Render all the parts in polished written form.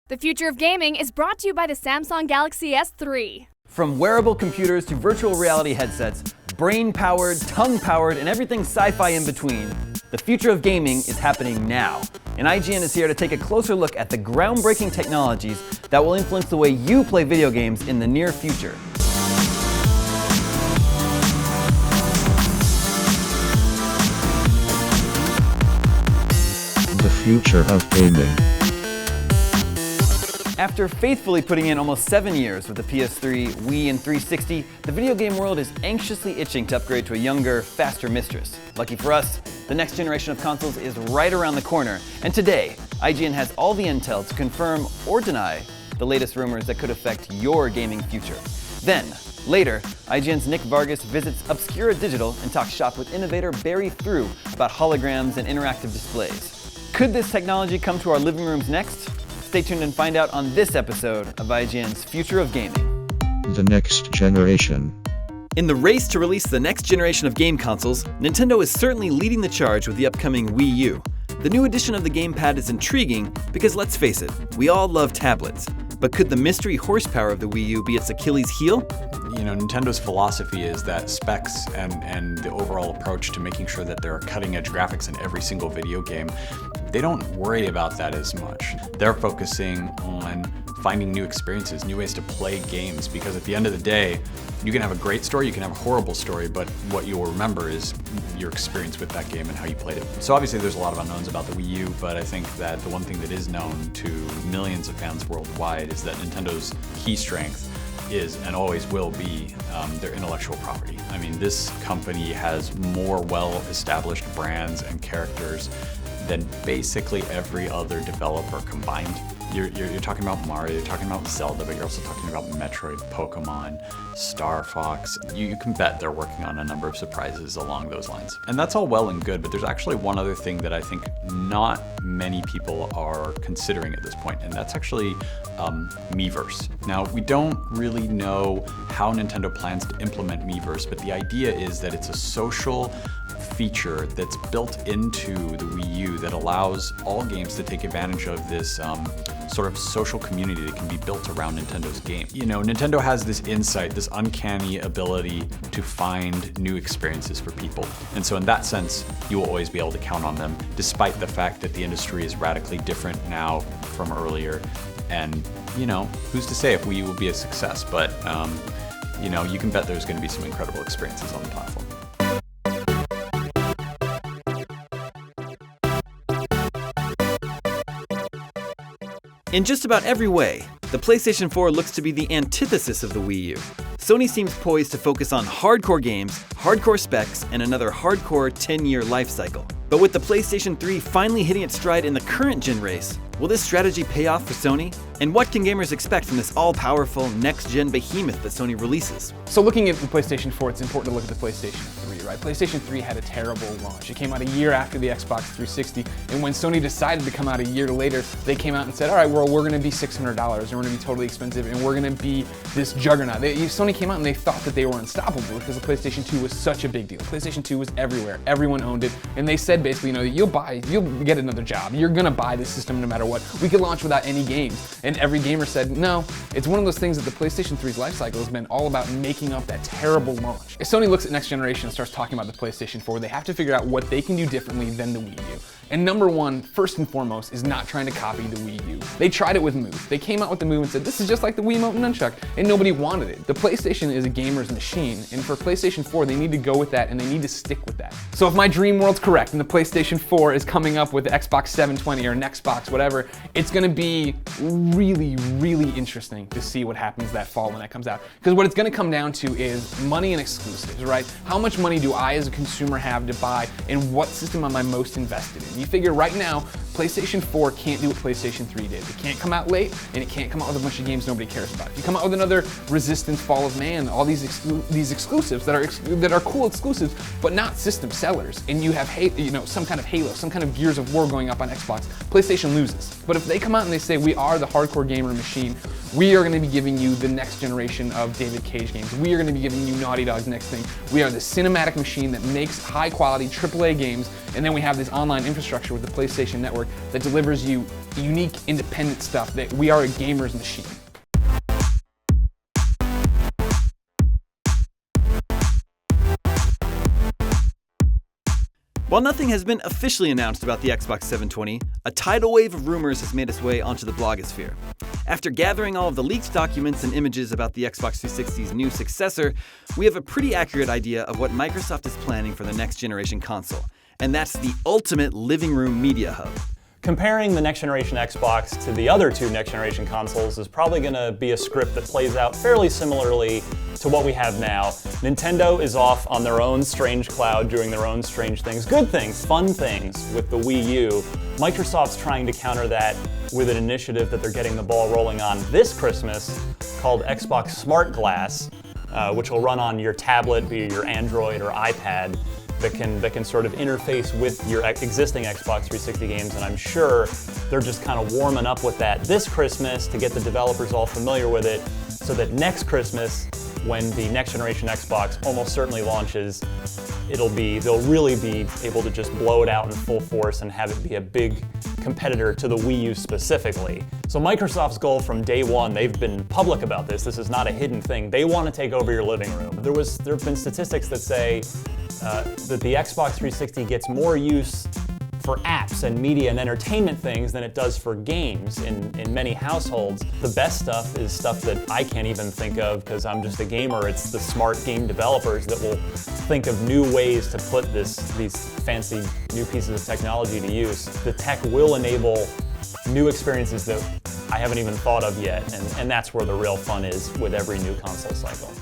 The future of gaming is brought to you by the Samsung Galaxy S3. From wearable computers to virtual reality headsets, brain-powered, tongue-powered, and everything sci-fi in between, the future of gaming is happening now. And IGN is here to take a closer look at the groundbreaking technologies that will influence the way you play video games in the near future. The future of gaming. After faithfully putting in almost 7 years with the PS3, Wii, and 360, the video game world is anxiously itching to upgrade to a younger, faster mistress. Lucky for us, the next generation of consoles is right around the corner, and today, IGN has all the intel to confirm or deny the latest rumors that could affect your gaming future. Then, later, IGN's Nick Vargas visits Obscura Digital and talks shop with innovator Barry Through about holograms and interactive displays. Could this technology come to our living rooms next? Stay tuned and find out on this episode of IGN's Future of Gaming. The next generation. In the race to release the next generation of game consoles, Nintendo is certainly leading the charge with the upcoming Wii U. The new edition of the gamepad is intriguing because, let's face it, we all love tablets. But could the mystery horsepower of the Wii U be its Achilles heel? You know, Nintendo's philosophy is that specs and the overall approach to making sure that there are cutting-edge graphics in every single video game, they don't worry about that as much. They're focusing on finding new experiences, new ways to play games, because at the end of the day, you can have a great story, you can have a horrible story, but what you'll remember is your experience with that game and how you played it. So obviously there's a lot of unknowns about the Wii U, but I think that the one thing that is known to millions of fans worldwide is that Nintendo's key strength is and always will be their intellectual property. I mean, this company has more well-established brands and characters than basically every other developer combined. You're talking about Mario, you're talking about Zelda, but you're also talking about Metroid, Pokemon, Star Fox. You can bet they're working on a number of surprises along those lines. And that's all well and good, but there's actually one other thing that I think not many people are considering at this point, and that's actually Miiverse. Now, we don't really know how Nintendo plans to implement Miiverse, but the idea is that it's a social feature that's built into the Wii U that allows all games to take advantage of this sort of social community that can be built around Nintendo's game. You know, Nintendo has this insight, this uncanny ability to find new experiences for people. And so in that sense, you will always be able to count on them, despite the fact that the industry is radically different now from earlier. And, you know, who's to say if Wii U will be a success, but, you know, you can bet there's going to be some incredible experiences on the platform. In just about every way, the PlayStation 4 looks to be the antithesis of the Wii U. Sony seems poised to focus on hardcore games, hardcore specs, and another hardcore 10-year life cycle. But with the PlayStation 3 finally hitting its stride in the current gen race, will this strategy pay off for Sony? And what can gamers expect from this all-powerful, next-gen behemoth that Sony releases? So looking at the PlayStation 4, it's important to look at the PlayStation 3, right? PlayStation 3 had a terrible launch. It came out a year after the Xbox 360, and when Sony decided to come out a year later, they came out and said, all right, well, we're gonna be $600, and we're gonna be totally expensive, and we're gonna be this juggernaut. Sony came out and they thought that they were unstoppable because the PlayStation 2 was such a big deal. PlayStation 2 was everywhere, everyone owned it, and they said basically, you know, you'll get another job. You're gonna buy this system no matter what. We could launch without any games. And every gamer said, no, it's one of those things that the PlayStation 3's life cycle has been all about making up that terrible launch. If Sony looks at next generation and starts talking about the PlayStation 4, they have to figure out what they can do differently than the Wii U. And number one, first and foremost, is not trying to copy the Wii U. They tried it with Move. They came out with the Move and said, this is just like the Wiimote and Nunchuck, and nobody wanted it. The PlayStation is a gamer's machine, and for PlayStation 4, they need to go with that, and they need to stick with that. So if my dream world's correct, and the PlayStation 4 is coming up with the Xbox 720 or an Xbox, whatever, it's gonna be really, really interesting to see what happens that fall when that comes out. Because what it's gonna come down to is money and exclusives, right? How much money do I as a consumer have to buy, and what system am I most invested in? You figure right now, PlayStation 4 can't do what PlayStation 3 did. It can't come out late, and it can't come out with a bunch of games nobody cares about. If you come out with another Resistance, Fall of Man, all these exclusives that are cool exclusives, but not system sellers, and you have some kind of Halo, some kind of Gears of War going up on Xbox, PlayStation loses. But if they come out and they say we are the hardcore gamer machine, We are going to be giving you the next generation of David Cage games. We are going to be giving you Naughty Dog's next thing. We are the cinematic machine that makes high-quality AAA games, and then we have this online infrastructure with the PlayStation Network that delivers you unique, independent stuff. That we are a gamer's machine. While nothing has been officially announced about the Xbox 720, a tidal wave of rumors has made its way onto the blogosphere. After gathering all of the leaked documents and images about the Xbox 360's new successor, we have a pretty accurate idea of what Microsoft is planning for the next generation console, and that's the ultimate living room media hub. Comparing the next generation Xbox to the other two next generation consoles is probably going to be a script that plays out fairly similarly to what we have now. Nintendo is off on their own strange cloud doing their own strange things, good things, fun things with the Wii U. Microsoft's trying to counter that with an initiative that they're getting the ball rolling on this Christmas called Xbox Smart Glass, which will run on your tablet, be it your Android or iPad. That can sort of interface with your existing Xbox 360 games, and I'm sure they're just kind of warming up with that this Christmas to get the developers all familiar with it, so that next Christmas, when the next generation Xbox almost certainly launches, they'll really be able to just blow it out in full force and have it be a big competitor to the Wii U specifically. So Microsoft's goal from day one, they've been public about this. This is not a hidden thing. They want to take over your living room. There have been statistics that say that the Xbox 360 gets more use for apps and media and entertainment things than it does for games in many households. The best stuff is stuff that I can't even think of because I'm just a gamer. It's the smart game developers that will think of new ways to put these fancy new pieces of technology to use. The tech will enable new experiences that I haven't even thought of yet, and that's where the real fun is with every new console cycle.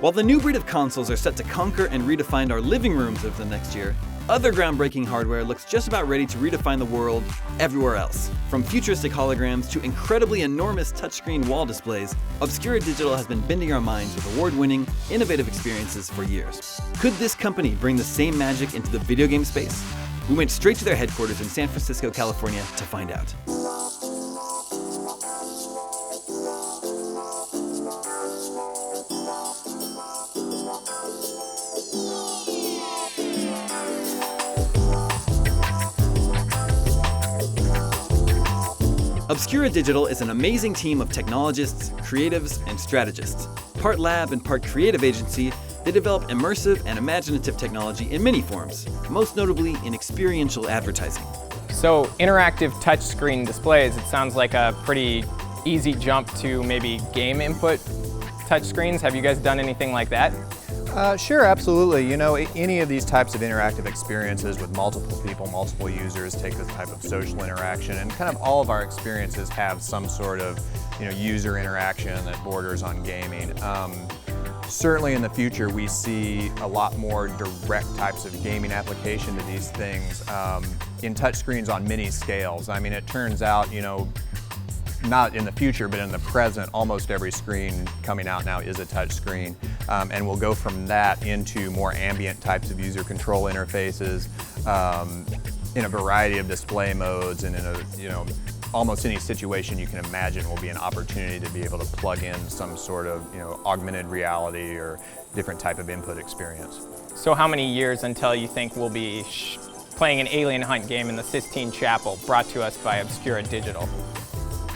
While the new breed of consoles are set to conquer and redefine our living rooms over the next year, other groundbreaking hardware looks just about ready to redefine the world everywhere else. From futuristic holograms to incredibly enormous touchscreen wall displays, Obscura Digital has been bending our minds with award-winning, innovative experiences for years. Could this company bring the same magic into the video game space? We went straight to their headquarters in San Francisco, California to find out. Obscura Digital is an amazing team of technologists, creatives, and strategists. Part lab and part creative agency, they develop immersive and imaginative technology in many forms, most notably in experiential advertising. So interactive touchscreen displays, it sounds like a pretty easy jump to maybe game input touchscreens. Have you guys done anything like that? Sure, absolutely. You know, any of these types of interactive experiences with multiple people, multiple users, take this type of social interaction, and kind of all of our experiences have some sort of, user interaction that borders on gaming. Certainly in the future, we see a lot more direct types of gaming application to these things in touchscreens on many scales. I mean, it turns out, not in the future, but in the present, almost every screen coming out now is a touch screen. And we'll go from that into more ambient types of user control interfaces in a variety of display modes, and in almost any situation you can imagine will be an opportunity to be able to plug in some sort of augmented reality or different type of input experience. So how many years until you think we'll be playing an alien hunt game in the Sistine Chapel, brought to us by Obscura Digital?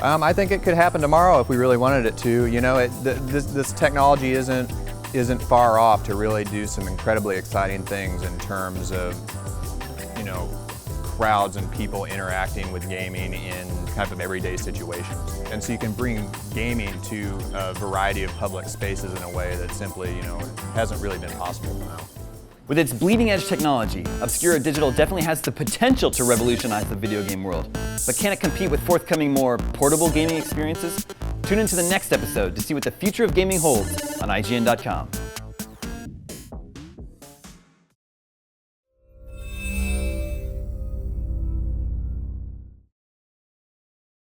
I think it could happen tomorrow if we really wanted it to. This technology isn't far off to really do some incredibly exciting things in terms of, crowds and people interacting with gaming in kind of everyday situations. And so you can bring gaming to a variety of public spaces in a way that simply, hasn't really been possible now. With its bleeding-edge technology, Obscura Digital definitely has the potential to revolutionize the video game world. But can it compete with forthcoming more portable gaming experiences? Tune into the next episode to see what the future of gaming holds on IGN.com.